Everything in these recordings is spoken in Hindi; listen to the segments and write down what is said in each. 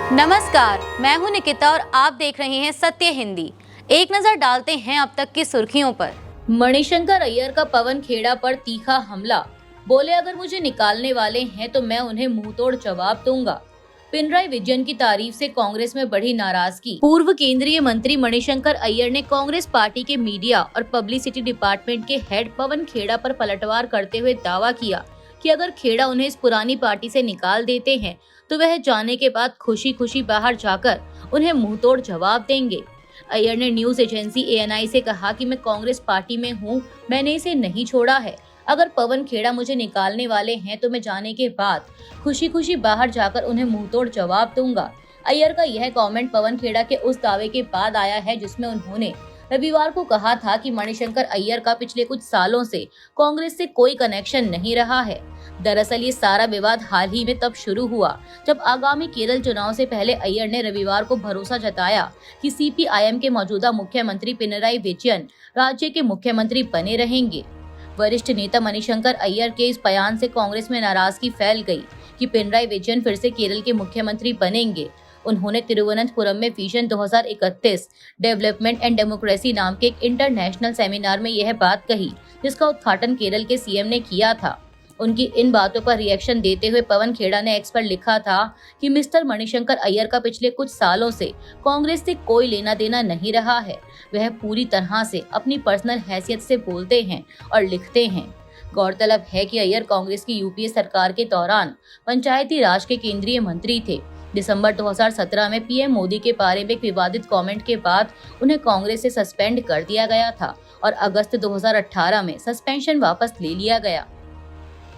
नमस्कार, मैं हूं निकिता और आप देख रहे हैं सत्य हिंदी। एक नजर डालते हैं अब तक की सुर्खियों पर। मणिशंकर अय्यर का पवन खेड़ा पर तीखा हमला। बोले, अगर मुझे निकालने वाले हैं तो मैं उन्हें मुंहतोड़ जवाब दूंगा। पिनराई विजयन की तारीफ से कांग्रेस में बढ़ी नाराजगी। पूर्व केंद्रीय मंत्री मणिशंकर अय्यर ने कांग्रेस पार्टी के मीडिया और पब्लिसिटी डिपार्टमेंट के हेड पवन खेड़ा पर पलटवार करते हुए दावा किया कि अगर खेड़ा उन्हें इस पुरानी पार्टी से निकाल देते हैं तो वह जाने के बाद खुशी खुशी बाहर जाकर उन्हें मुंहतोड़ जवाब देंगे। अय्यर ने न्यूज एजेंसी ANI से कहा कि मैं कांग्रेस पार्टी में हूं, मैंने इसे नहीं छोड़ा है। अगर पवन खेड़ा मुझे निकालने वाले हैं तो मैं जाने के बाद खुशी खुशी बाहर जाकर उन्हें मुंहतोड़ जवाब दूंगा। अय्यर का यह कमेंट पवन खेड़ा के उस दावे के बाद आया है जिसमें उन्होंने रविवार को कहा था कि मणिशंकर अय्यर का पिछले कुछ सालों से कांग्रेस से कोई कनेक्शन नहीं रहा है। दरअसल ये सारा विवाद हाल ही में तब शुरू हुआ जब आगामी केरल चुनाव से पहले अय्यर ने रविवार को भरोसा जताया कि CPIM के मौजूदा मुख्यमंत्री पिनराई विजयन राज्य के मुख्यमंत्री बने रहेंगे। वरिष्ठ नेता मणिशंकर अय्यर के इस बयान से कांग्रेस में नाराजगी फैल गई कि पिनराई विजयन फिर से केरल के मुख्यमंत्री बनेंगे। उन्होंने तिरुवनंतपुरम में विजन 2031 डेवलपमेंट एंड डेमोक्रेसी नाम के एक इंटरनेशनल सेमिनार में यह बात कही, जिसका उद्घाटन केरल के CM ने किया था। उनकी इन बातों पर रिएक्शन देते हुए पवन खेड़ा ने एक्स पर लिखा था कि मिस्टर मणिशंकर अय्यर का पिछले कुछ सालों से कांग्रेस से कोई लेना देना नहीं रहा है। वह पूरी तरह से अपनी पर्सनल हैसियत से बोलते हैं और लिखते हैं। गौरतलब है कि अय्यर कांग्रेस की UPA सरकार के दौरान पंचायती राज के केंद्रीय मंत्री थे। दिसंबर 2017 में PM मोदी के बारे में एक विवादित कमेंट के बाद उन्हें कांग्रेस से सस्पेंड कर दिया गया था और अगस्त 2018 में सस्पेंशन वापस ले लिया गया।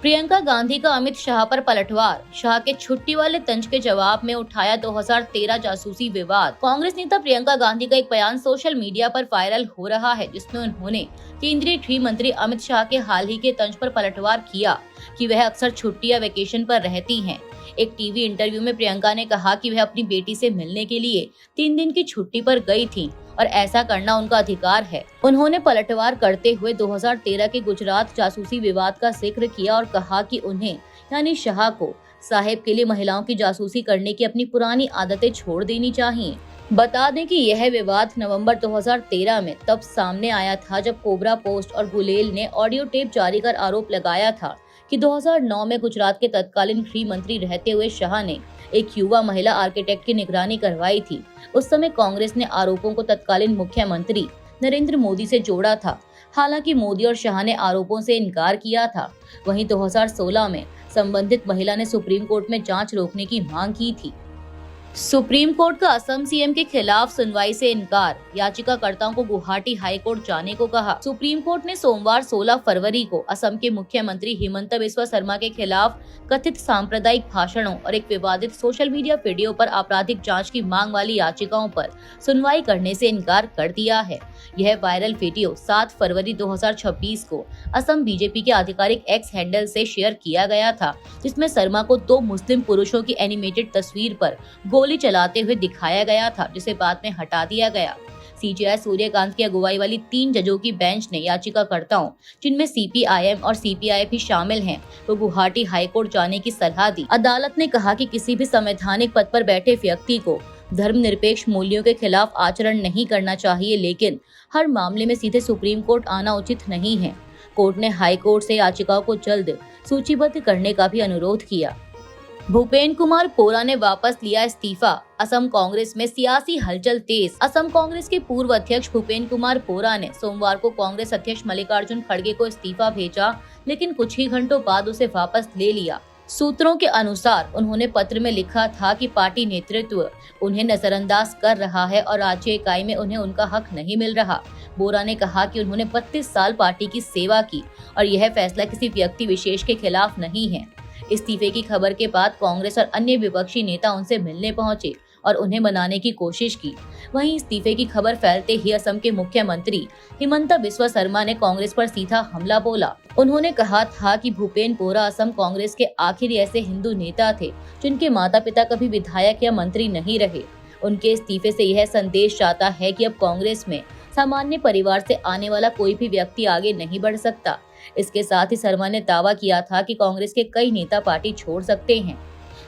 प्रियंका गांधी का अमित शाह पर पलटवार। शाह के छुट्टी वाले तंज के जवाब में उठाया 2013 जासूसी विवाद। कांग्रेस नेता प्रियंका गांधी का एक बयान सोशल मीडिया पर वायरल हो रहा है, जिसमें उन्होंने केंद्रीय गृह मंत्री अमित शाह के हाल ही के तंज पर पलटवार किया कि वह अक्सर छुट्टी या वेकेशन पर रहती हैं। एक टीवी इंटरव्यू में प्रियंका ने कहा कि वह अपनी बेटी से मिलने के लिए 3 दिन की छुट्टी पर गई थी और ऐसा करना उनका अधिकार है। उन्होंने पलटवार करते हुए 2013 के गुजरात जासूसी विवाद का जिक्र किया और कहा कि उन्हें यानी शाह को साहिब के लिए महिलाओं की जासूसी करने की अपनी पुरानी आदतें छोड़ देनी चाहिए। बता दें कि यह विवाद नवंबर 2013 में तब सामने आया था जब कोबरा पोस्ट और गुलेल ने ऑडियो टेप जारी कर आरोप लगाया था कि 2009 में गुजरात के तत्कालीन गृह मंत्री रहते हुए शाह ने एक युवा महिला आर्किटेक्ट की निगरानी करवाई थी। उस समय कांग्रेस ने आरोपों को तत्कालीन मुख्यमंत्री नरेंद्र मोदी से जोड़ा था। हालांकि मोदी और शाह ने आरोपों से इनकार किया था। वहीं 2016 में संबंधित महिला ने सुप्रीम कोर्ट में जांच रोकने की मांग की थी। सुप्रीम कोर्ट का असम CM के खिलाफ सुनवाई से इनकार। याचिकाकर्ताओं को गुवाहाटी हाई कोर्ट जाने को कहा। सुप्रीम कोर्ट ने सोमवार 16 फरवरी को असम के मुख्यमंत्री हिमंत बिस्वा शर्मा के खिलाफ कथित सांप्रदायिक भाषणों और एक विवादित सोशल मीडिया वीडियो पर आपराधिक जांच की मांग वाली याचिकाओं पर सुनवाई करने से इनकार कर दिया है। यह वायरल वीडियो 7 फरवरी 2026 को असम BJP के आधिकारिक X हैंडल से शेयर किया गया था, जिसमें शर्मा को 2 मुस्लिम पुरुषों की एनिमेटेड तस्वीर पर गोली चलाते हुए दिखाया गया था, जिसे बाद में हटा दिया गया। CJI सूर्यकांत की अगुवाई वाली 3 जजों की बेंच ने याचिकाकर्ताओं, जिनमें CPIM और CPI भी शामिल हैं, को गुवाहाटी हाईकोर्ट जाने की सलाह दी। अदालत ने कहा कि किसी भी संवैधानिक पद पर बैठे व्यक्ति को धर्मनिरपेक्ष मूल्यों के खिलाफ आचरण नहीं करना चाहिए, लेकिन हर मामले में सीधे सुप्रीम कोर्ट आना उचित नहीं है। कोर्ट ने हाई कोर्ट से याचिकाओं को जल्द सूचीबद्ध करने का भी अनुरोध किया। भूपेन कुमार बोरा ने वापस लिया इस्तीफा। असम कांग्रेस में सियासी हलचल तेज। असम कांग्रेस के पूर्व अध्यक्ष भूपेन कुमार बोरा ने सोमवार को कांग्रेस अध्यक्ष मल्लिकार्जुन खड़गे को इस्तीफा भेजा, लेकिन कुछ ही घंटों बाद उसे वापस ले लिया। सूत्रों के अनुसार उन्होंने पत्र में लिखा था कि पार्टी नेतृत्व उन्हें नजरअंदाज कर रहा है और राज्य इकाई में उन्हें उनका हक नहीं मिल रहा। बोरा ने कहा कि उन्होंने 32 साल पार्टी की सेवा की और यह फैसला किसी व्यक्ति विशेष के खिलाफ नहीं है। इस्तीफे की खबर के बाद कांग्रेस और अन्य विपक्षी नेता उनसे मिलने पहुंचे और उन्हें मनाने की कोशिश की। वहीं इस्तीफे की खबर फैलते ही असम के मुख्यमंत्री हिमंत बिस्वा शर्मा ने कांग्रेस पर सीधा हमला बोला। उन्होंने कहा था कि भूपेन बोरा असम कांग्रेस के आखिरी ऐसे हिंदू नेता थे जिनके माता पिता कभी विधायक या मंत्री नहीं रहे। उनके इस्तीफे से यह संदेश जाता है कि अब कांग्रेस में सामान्य परिवार से आने वाला कोई भी व्यक्ति आगे नहीं बढ़ सकता। इसके साथ ही शर्मा ने दावा किया था कि कांग्रेस के कई नेता पार्टी छोड़ सकते हैं।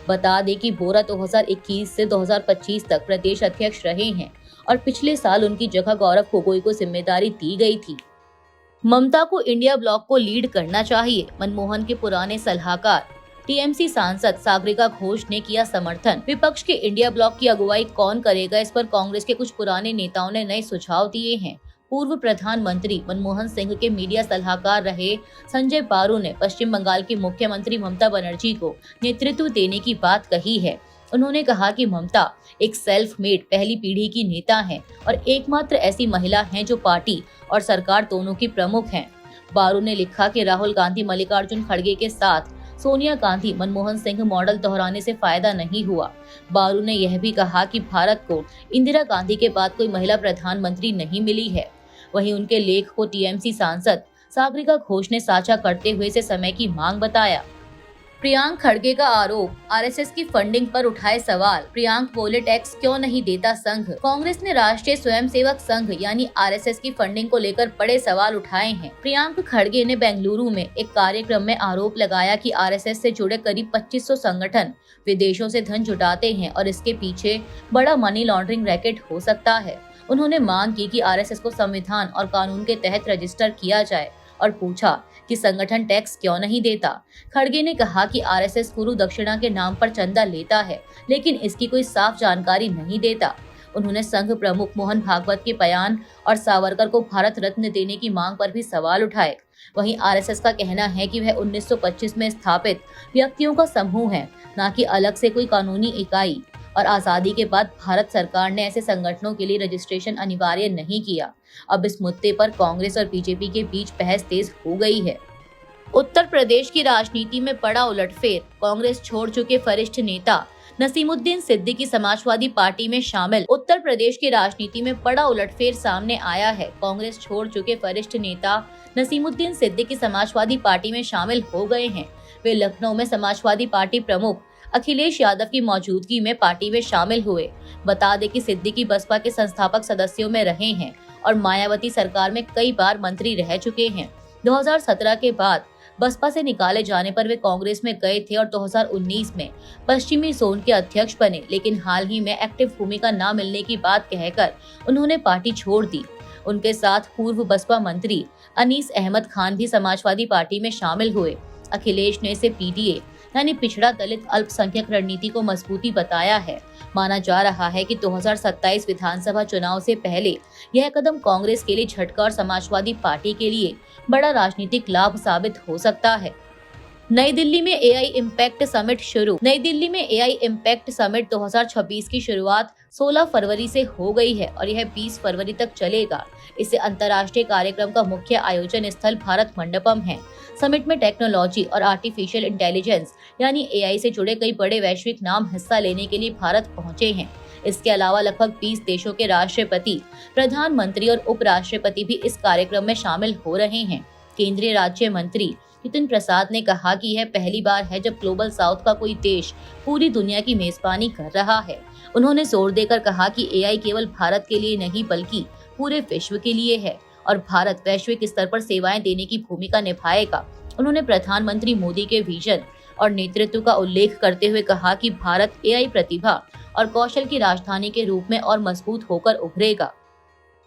बता दें कि बोरा 2021 से 2025 तक प्रदेश अध्यक्ष रहे हैं और पिछले साल उनकी जगह गौरव गोगोई को जिम्मेदारी दी गई थी। ममता को इंडिया ब्लॉक को लीड करना चाहिए, मनमोहन के पुराने सलाहकार टीएमसी सांसद सागरिका घोष ने किया समर्थन। विपक्ष के इंडिया ब्लॉक की अगुवाई कौन करेगा, इस पर कांग्रेस के कुछ पुराने नेताओं ने नए सुझाव दिए हैं। पूर्व प्रधानमंत्री मनमोहन सिंह के मीडिया सलाहकार रहे संजय पारू ने पश्चिम बंगाल की मुख्यमंत्री ममता बनर्जी को नेतृत्व देने की बात कही है। उन्होंने कहा कि ममता एक सेल्फ मेड पहली पीढ़ी की नेता हैं और एकमात्र ऐसी महिला हैं जो पार्टी और सरकार दोनों की प्रमुख हैं। बारू ने लिखा कि राहुल गांधी मल्लिकार्जुन खड़गे के साथ सोनिया गांधी मनमोहन सिंह मॉडल दोहराने से फायदा नहीं हुआ। बारू ने यह भी कहा कि भारत को इंदिरा गांधी के बाद कोई महिला प्रधानमंत्री नहीं मिली है। वहीं उनके लेख को टीएमसी सांसद सागरिका घोष ने साझा करते हुए इसे समय की मांग बताया। प्रियांक खड़गे का आरोप, आरएसएस की फंडिंग पर उठाए सवाल। प्रियांक बोले टैक्स क्यों नहीं देता संघ। कांग्रेस ने राष्ट्रीय स्वयंसेवक संघ यानी आरएसएस की फंडिंग को लेकर बड़े सवाल उठाए हैं। प्रियांक खड़गे ने बेंगलुरु में एक कार्यक्रम में आरोप लगाया कि आरएसएस से जुड़े करीब 2500 संगठन विदेशों से धन जुटाते हैं और इसके पीछे बड़ा मनी लॉन्ड्रिंग रैकेट हो सकता है। उन्होंने मांग की कि आरएसएस को संविधान और कानून के तहत रजिस्टर किया जाए और पूछा कि संगठन टैक्स क्यों नहीं देता। खड़गे ने कहा कि आरएसएस गुरु दक्षिणा के नाम पर चंदा लेता है, लेकिन इसकी कोई साफ जानकारी नहीं देता। उन्होंने संघ प्रमुख मोहन भागवत के बयान और सावरकर को भारत रत्न देने की मांग पर भी सवाल उठाए। वहीं आरएसएस का कहना है कि वह 1925 में स्थापित व्यक्तियों का समूह है, न कि अलग से कोई कानूनी इकाई, और आजादी के बाद भारत सरकार ने ऐसे संगठनों के लिए रजिस्ट्रेशन अनिवार्य नहीं किया। अब इस मुद्दे पर कांग्रेस और बीजेपी के बीच बहस तेज हो गई है। उत्तर प्रदेश की राजनीति में बड़ा उलटफेर, कांग्रेस छोड़ चुके वरिष्ठ नेता नसीमुद्दीन सिद्दीकी समाजवादी पार्टी में शामिल। उत्तर प्रदेश की राजनीति में बड़ा उलटफेर सामने आया है। कांग्रेस छोड़ चुके वरिष्ठ नेता नसीमुद्दीन सिद्दीकी समाजवादी पार्टी में शामिल हो गए हैं। वे लखनऊ में समाजवादी पार्टी प्रमुख अखिलेश यादव की मौजूदगी में पार्टी में शामिल हुए। बता दें कि सिद्दीकी बसपा के संस्थापक सदस्यों में रहे हैं और मायावती सरकार में कई बार मंत्री रह चुके हैं। 2017 के बाद बसपा से निकाले जाने पर वे कांग्रेस में गए थे और 2019 में पश्चिमी जोन के अध्यक्ष बने, लेकिन हाल ही में एक्टिव भूमिका न मिलने की बात कहकर उन्होंने पार्टी छोड़ दी। उनके साथ पूर्व बसपा मंत्री अनीस अहमद खान भी समाजवादी पार्टी में शामिल हुए। अखिलेश ने इसे पीडीए यानी पिछड़ा दलित अल्पसंख्यक रणनीति को मजबूती बताया है। माना जा रहा है कि 2027 विधानसभा चुनाव से पहले यह कदम कांग्रेस के लिए झटका और समाजवादी पार्टी के लिए बड़ा राजनीतिक लाभ साबित हो सकता है। नई दिल्ली में एआई इम्पैक्ट समिट शुरू। नई दिल्ली में एआई इम्पैक्ट समिट 2026 की शुरुआत 16 फरवरी से हो गई है और यह 20 फरवरी तक चलेगा। इसे अंतर्राष्ट्रीय कार्यक्रम का मुख्य आयोजन स्थल भारत मंडपम है। समिट में टेक्नोलॉजी और आर्टिफिशियल इंटेलिजेंस यानी एआई से जुड़े कई बड़े वैश्विक नाम हिस्सा लेने के लिए भारत पहुंचे हैं। इसके अलावा लगभग 20 देशों के राष्ट्रपति, प्रधानमंत्री और उपराष्ट्रपति भी इस कार्यक्रम में शामिल हो रहे हैं। केंद्रीय राज्य मंत्री नितिन प्रसाद ने कहा कि यह पहली बार है जब ग्लोबल साउथ का कोई देश पूरी दुनिया की मेजबानी कर रहा है। उन्होंने जोर देकर कहा कि एआई केवल भारत के लिए नहीं बल्कि पूरे विश्व के लिए है और भारत वैश्विक स्तर पर सेवाएं देने की भूमिका निभाएगा। उन्होंने प्रधानमंत्री मोदी के विजन और नेतृत्व का उल्लेख करते हुए कहा कि भारत एआई प्रतिभा और कौशल की राजधानी के रूप में और मजबूत होकर उभरेगा।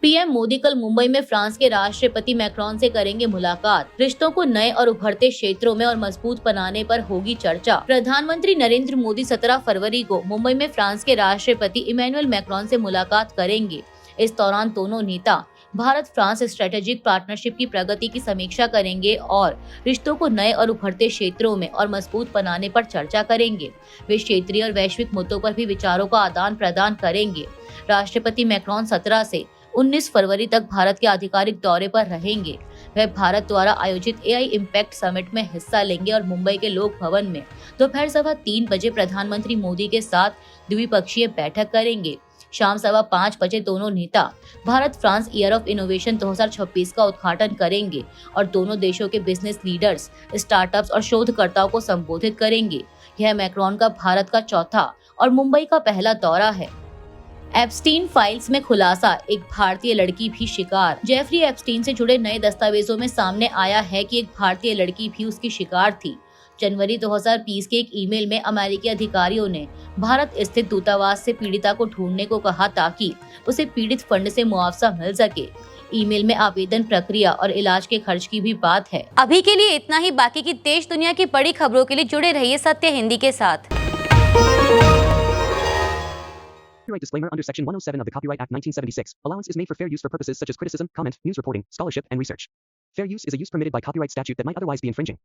पीएम मोदी कल मुंबई में फ्रांस के राष्ट्रपति मैक्रोन से करेंगे मुलाकात। रिश्तों को नए और उभरते क्षेत्रों में और मजबूत बनाने पर होगी चर्चा। प्रधानमंत्री नरेंद्र मोदी 17 फरवरी को मुंबई में फ्रांस के राष्ट्रपति इमैनुअल मैक्रोन से मुलाकात करेंगे। इस दौरान दोनों नेता भारत फ्रांस स्ट्रेटेजिक पार्टनरशिप की प्रगति की समीक्षा करेंगे और रिश्तों को नए और उभरते क्षेत्रों में और मजबूत बनाने पर चर्चा करेंगे। वे क्षेत्रीय और वैश्विक मुद्दों पर भी विचारों का आदान प्रदान करेंगे। राष्ट्रपति मैक्रोन 17 से 19 फरवरी तक भारत के आधिकारिक दौरे पर रहेंगे। वह भारत द्वारा आयोजित एआई इम्पैक्ट समिट में हिस्सा लेंगे और मुंबई के लोक भवन में दोपहर 3:15 बजे प्रधानमंत्री मोदी के साथ द्विपक्षीय बैठक करेंगे। शाम 5:15 बजे दोनों नेता Bharat France year of innovation 2026 का उद्घाटन करेंगे और दोनों देशों के बिजनेस लीडर्स, स्टार्टअप्स और शोधकर्ताओं को संबोधित करेंगे। यह मैक्रोन का भारत का चौथा और मुंबई का पहला दौरा है। एप्स्टीन फाइल्स में खुलासा, एक भारतीय लड़की भी शिकार। जेफरी एप्स्टीन से जुड़े नए दस्तावेजों में सामने आया है कि एक भारतीय लड़की भी उसकी शिकार थी, जनवरी 2020 के एक ईमेल में अमेरिकी अधिकारियों ने भारत स्थित दूतावास से पीड़िता को ढूंढने को कहा ताकि उसे पीड़ित फंड से मुआवजा मिल सके। ईमेल में आवेदन प्रक्रिया और इलाज के खर्च की भी बात है। अभी के लिए इतना ही। बाकी की देश दुनिया की बड़ी खबरों के लिए जुड़े रहिए सत्य हिंदी के साथ। Copyright disclaimer under Section 107 of the Copyright Act 1976. Allowance is made for fair use for purposes such as criticism, comment, news reporting, scholarship, and research. Fair use is a use permitted by copyright statute that might otherwise be infringing.